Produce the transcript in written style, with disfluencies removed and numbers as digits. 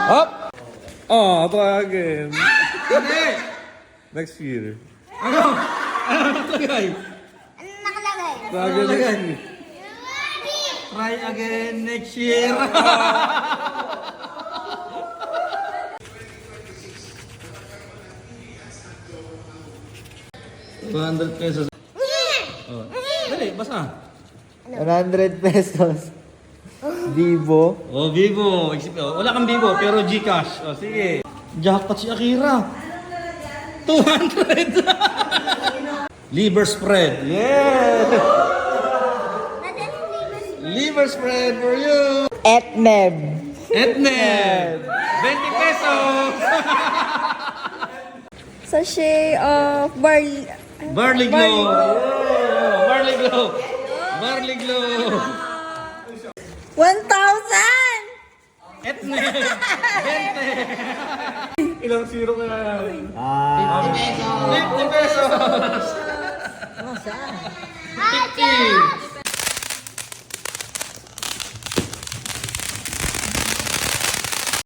Up! Oh, try again. Hindi! Next year. Ano? Ano nakalagay? Ano nakalagay? Try again next year. Try again next year. ₱200. Oh. Dali, basa. 100 pesos. Vivo. Oh, Vivo. Wala kang Vivo, pero Gcash. Oh, sige. Jackpot si Akira. 200. Liver spread. Yeah. Liver spread for you. Etneb. Etneb. 20 pesos. Sachet of barley. Barley Glow. Yeah. Barley Glow. Barley Glow. 1,000! Etneb. 20. Ilang zero ka na? 50 pesos. 50.